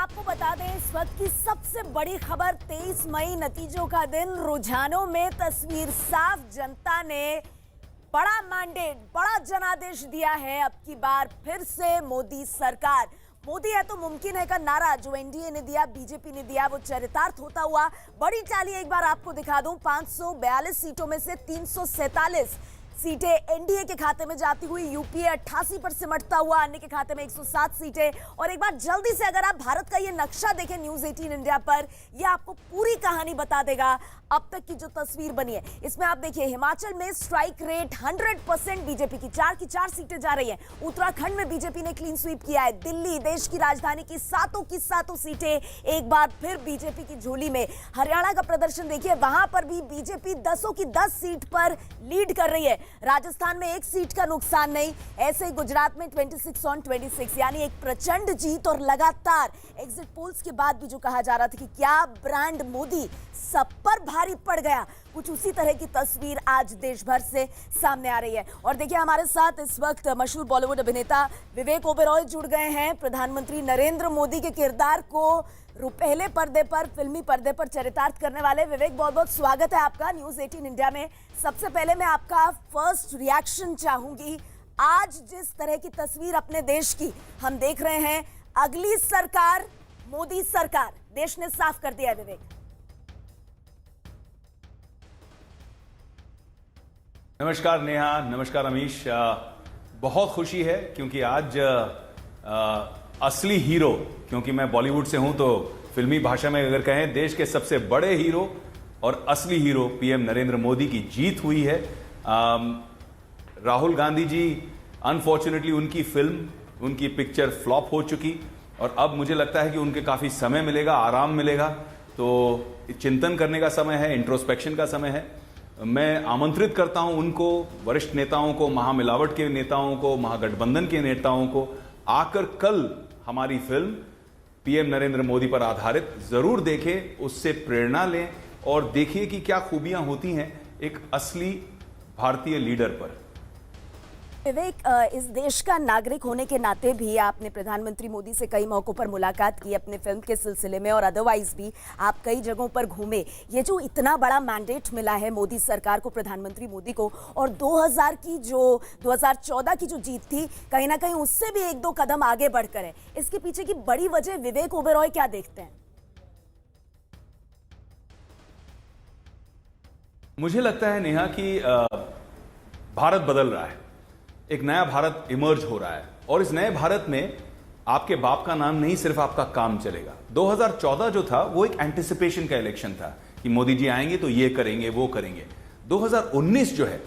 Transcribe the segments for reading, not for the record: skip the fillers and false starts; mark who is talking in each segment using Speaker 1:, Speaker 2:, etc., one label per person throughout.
Speaker 1: आपको बता दें इस वक्त की सबसे बड़ी खबर 23 मई नतीजों का दिन। रुझानों में तस्वीर साफ, जनता ने बड़ा मैंडेट, बड़ा जनादेश दिया है। अब की बार फिर से मोदी सरकार, मोदी है तो मुमकिन है का नारा जो एनडीए ने दिया, बीजेपी ने दिया, वो चरितार्थ होता हुआ बड़ी चाली एक बार आपको दिखा दूं। 542 सीटों में से 347 सीटें एनडीए के खाते में जाती हुई यूपीए 88 पर सिमटता हुआ, अन्य के खाते में 107 सीटें। और एक बार जल्दी से अगर आप भारत का ये नक्शा देखें न्यूज़ 18 इंडिया पर, यह आपको पूरी कहानी बता देगा अब तक की जो तस्वीर बनी है। इसमें आप देखिए हिमाचल में स्ट्राइक रेट 100% बीजेपी की 4 सीटें जा रही हैं। उत्तराखंड में बीजेपी ने क्लीन स्वीप किया है। दिल्ली, देश की राजधानी की सातों सीटें एक बार फिर बीजेपी की झोली में। हरियाणा का प्रदर्शन देखिए, वहां पर भी बीजेपी 10 की 10 सीट पर लीड कर रही है। राजस्थान में 1 सीट का नुकसान नहीं। ऐसे ही गुजरात में 26 on 26, यानी एक प्रचंड जीत। और लगातार एग्जिट पोल्स के बाद भी जो कहा जा रहा था कि क्या ब्रांड मोदी सब पर भारी पड़ गया, कुछ उसी तरह की तस्वीर आज देश भर से सामने आ रही है। और देखिए हमारे साथ इस वक्त मशहूर बॉलीवुड अभिनेता विवेक ओबेरॉय जुड़ गए हैं। प्रधानमंत्री नरेंद्र मोदी के किरदार को पहले पर्दे पर, फिल्मी पर्दे पर चरितार्थ करने वाले विवेक, बहुत बहुत स्वागत है आपका न्यूज़ 18 इंडिया में। सबसे पहले मैं आपका फर्स्ट रिएक्शन चाहूंगी। आज जिस तरह की तस्वीर अपने देश की हम देख रहे हैं, अगली सरकार मोदी सरकार, देश ने साफ कर दिया है। विवेक,
Speaker 2: नमस्कार नेहा, नमस्कार अमीश। बहुत खुशी है क्योंकि आज असली हीरो, क्योंकि मैं बॉलीवुड से हूं तो फिल्मी भाषा में अगर कहें देश के सबसे बड़े हीरो और असली हीरो पीएम नरेंद्र मोदी की जीत हुई है। राहुल गांधी जी, अनफॉर्चुनेटली उनकी फिल्म, उनकी पिक्चर फ्लॉप हो चुकी और अब मुझे लगता है कि उनके काफ़ी समय मिलेगा, आराम मिलेगा। तो चिंतन करने का समय है, इंट्रोस्पेक्शन का समय है। मैं आमंत्रित करता हूं उनको, वरिष्ठ नेताओं को, महामिलावट के नेताओं को, महागठबंधन के नेताओं को, आकर कल हमारी फिल्म पीएम नरेंद्र मोदी पर आधारित जरूर देखें, उससे प्रेरणा लें और देखिए कि क्या खूबियां होती हैं एक असली भारतीय लीडर पर।
Speaker 1: विवेक, इस देश का नागरिक होने के नाते भी आपने प्रधानमंत्री मोदी से कई मौकों पर मुलाकात की अपने फिल्म के सिलसिले में, और अदरवाइज भी आप कई जगहों पर घूमे। ये जो इतना बड़ा मैंडेट मिला है मोदी सरकार को, प्रधानमंत्री मोदी को, और 2014 की जो जीत थी, कहीं ना कहीं उससे भी 1-2 कदम आगे बढ़कर है, इसके पीछे की बड़ी वजह विवेक ओबेरॉय क्या देखते हैं?
Speaker 2: मुझे लगता है नेहा कि भारत बदल रहा है, एक नया भारत इमर्ज हो रहा है और इस नए भारत में आपके बाप का नाम नहीं, सिर्फ आपका काम चलेगा। 2014 जो था वो एक एंटिसिपेशन का इलेक्शन था कि मोदी जी आएंगे तो ये करेंगे, वो करेंगे। 2019 जो है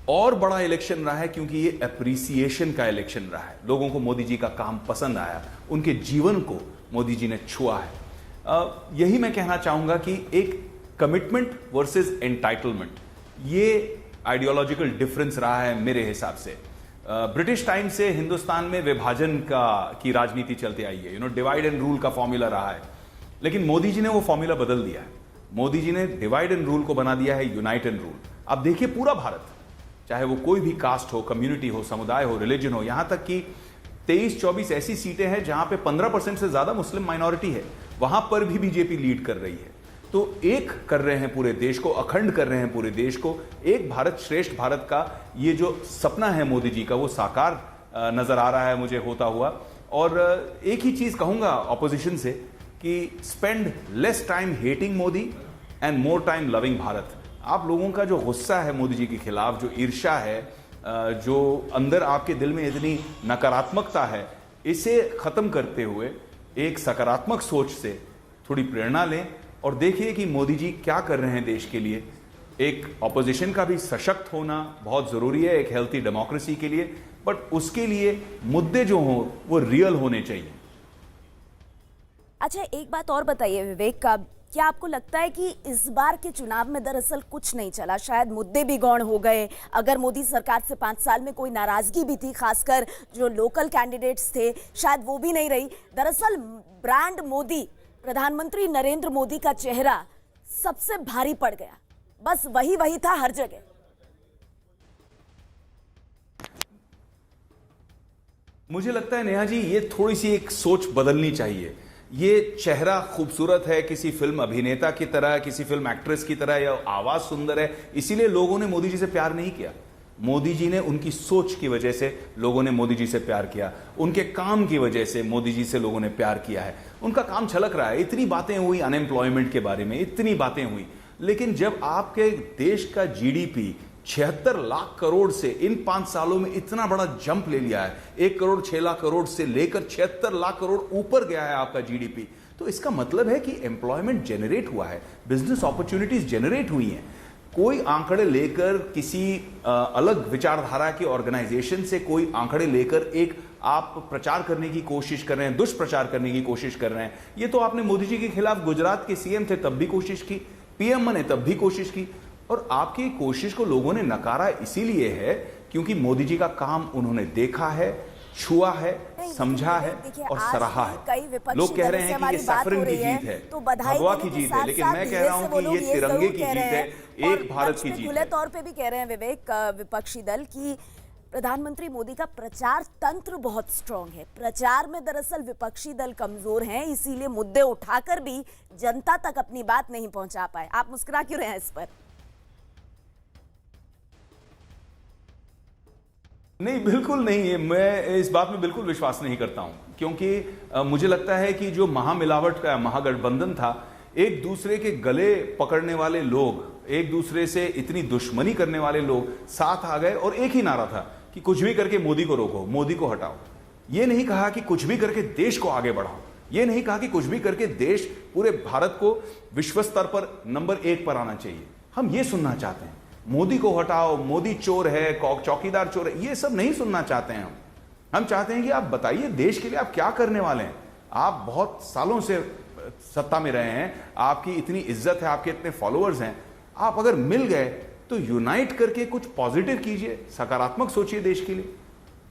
Speaker 2: और बड़ा इलेक्शन रहा है क्योंकि ये अप्रिसिएशन का इलेक्शन रहा है। लोगों को मोदी जी का काम पसंद आया, उनके जीवन को मोदी जी ने छुआ है। यही मैं कहना चाहूंगा कि एक कमिटमेंट वर्सेस एंटाइटलमेंट, ये आइडियोलॉजिकल डिफरेंस रहा है मेरे हिसाब से। ब्रिटिश टाइम से हिंदुस्तान में विभाजन की राजनीति चलती आई है, डिवाइड एंड रूल का फॉर्मूला रहा है। लेकिन मोदी जी ने वो फॉर्मूला बदल दिया है। मोदी जी ने डिवाइड एंड रूल को बना दिया है यूनाइट एंड रूल। अब देखिए पूरा भारत, चाहे वो कोई भी कास्ट हो, कम्युनिटी हो, समुदाय हो, रिलीजन हो, यहां तक कि 23-24 ऐसी सीटें हैं जहां पे 15% से ज्यादा मुस्लिम माइनॉरिटी है, वहां पर भी बीजेपी लीड कर रही है। तो एक कर रहे हैं पूरे देश को, अखंड कर रहे हैं पूरे देश को। एक भारत श्रेष्ठ भारत का ये जो सपना है मोदी जी का, वो साकार नजर आ रहा है मुझे होता हुआ। और एक ही चीज कहूंगा ऑपोजिशन से कि spend less time hating Modi and more time loving Bharat. आप लोगों का जो गुस्सा है मोदी जी के खिलाफ, जो ईर्ष्या है, जो अंदर आपके दिल में इतनी नकारात्मकता है, इसे खत्म करते हुए एक सकारात्मक सोच से थोड़ी प्रेरणा लें और देखिए कि मोदी जी क्या कर रहे हैं देश के लिए। एक ऑपोजिशन का भी सशक्त होना बहुत जरूरी है एक हेल्थी डेमोक्रेसी के लिए, बट उसके लिए मुद्दे जो हों वो रियल होने चाहिए।
Speaker 1: अच्छा, एक बात और बताइए विवेक, का क्या आपको लगता है कि इस बार के चुनाव में दरअसल कुछ नहीं चला, शायद मुद्दे भी गौण हो गए? अगर मोदी सरकार से 5 साल में कोई नाराजगी भी थी, खासकर जो लोकल कैंडिडेट्स थे, शायद वो भी नहीं रही। दरअसल ब्रांड मोदी, प्रधानमंत्री नरेंद्र मोदी का चेहरा सबसे भारी पड़ गया, बस वही था हर जगह।
Speaker 2: मुझे लगता है नेहा जी, ये थोड़ी सी एक सोच बदलनी चाहिए ये चेहरा खूबसूरत है किसी फिल्म अभिनेता की तरह, किसी फिल्म एक्ट्रेस की तरह, या आवाज सुंदर है, इसीलिए लोगों ने मोदी जी से प्यार नहीं किया। मोदी जी ने, उनकी सोच की वजह से लोगों ने मोदी जी से प्यार किया, उनके काम की वजह से मोदी जी से लोगों ने प्यार किया है। उनका काम छलक रहा है। इतनी बातें हुई अनएम्प्लॉयमेंट के बारे में, इतनी बातें हुई, लेकिन जब आपके देश का जीडीपी 76 लाख करोड़ से इन 5 सालों में इतना बड़ा जंप ले लिया है, 1 करोड़ 6 लाख करोड़ से लेकर 76 लाख करोड़ ऊपर गया है आपका जीडीपी, तो इसका मतलब है कि एम्प्लॉयमेंट जनरेट हुआ है, बिजनेस अपॉर्चुनिटीज जनरेट हुई हैं। कोई आंकड़े लेकर, किसी अलग विचारधारा की ऑर्गेनाइजेशन से कोई आंकड़े लेकर एक आप प्रचार करने की कोशिश कर रहे हैं, दुष्प्रचार करने की कोशिश कर रहे हैं। ये तो आपने मोदी जी के खिलाफ गुजरात के सीएम थे तब भी कोशिश की, पीएम बने तब भी कोशिश की, और आपकी कोशिश को लोगों ने नकारा इसीलिए है क्योंकि मोदी जी का काम उन्होंने देखा है, छुआ है, समझा है और सराहा है। लोग कह रहे हैं कि ये सफरिंग की जीत है, भगवा की जीत है, लेकिन मैं कह रहा हूं कि ये तिरंगे की जीत है, एक भारत की जीत है।
Speaker 1: खुले तौर पे भी कह रहे हैं विवेक, विपक्षी दल की प्रधानमंत्री मोदी का प्रचार तंत्र बहुत स्ट्रांग है। प्रचार में दरअसल विपक्षी दल कमजोर हैं, इसीलिए मुद्दे उठाकर भी जनता तक अपनी बात नहीं पहुंचा पाए। आप मुस्कुरा क्यों रहे हैं इस पर?
Speaker 2: नहीं, बिल्कुल नहीं है। मैं इस बात में बिल्कुल विश्वास नहीं करता हूं, क्योंकि मुझे लगता है कि जो महामिलावट का महागठबंधन था, एक दूसरे के गले पकड़ने वाले लोग, एक दूसरे से इतनी दुश्मनी करने वाले लोग साथ आ गए और एक ही नारा था कि कुछ भी करके मोदी को रोको, मोदी को हटाओ। ये नहीं कहा कि कुछ भी करके देश को आगे बढ़ाओ, ये नहीं कहा कि कुछ भी करके देश, पूरे भारत को विश्व स्तर पर नंबर 1 पर आना चाहिए। हम ये सुनना चाहते हैं, मोदी को हटाओ, मोदी चोर है, चौकीदार चोर है, ये सब नहीं सुनना चाहते हैं हम चाहते हैं कि आप बताइए देश के लिए आप क्या करने वाले हैं। आप बहुत सालों से सत्ता में रहे हैं, आपकी इतनी इज्जत है, आपके इतने फॉलोअर्स हैं, आप अगर मिल गए तो यूनाइट करके कुछ पॉजिटिव कीजिए, सकारात्मक सोचिए देश के लिए।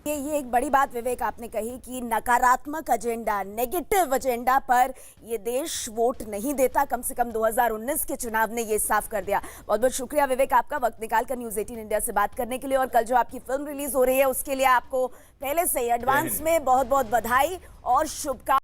Speaker 1: ये एक बड़ी बात विवेक आपने कही कि नकारात्मक एजेंडा, नेगेटिव एजेंडा पर ये देश वोट नहीं देता। कम से कम 2019 के चुनाव ने ये साफ कर दिया। बहुत बहुत शुक्रिया विवेक आपका वक्त निकालकर न्यूज़ 18 इंडिया से बात करने के लिए। और कल जो आपकी फिल्म रिलीज हो रही है उसके लिए आपको पहले से ही एडवांस में बहुत बहुत बधाई और शुभकामनाएं।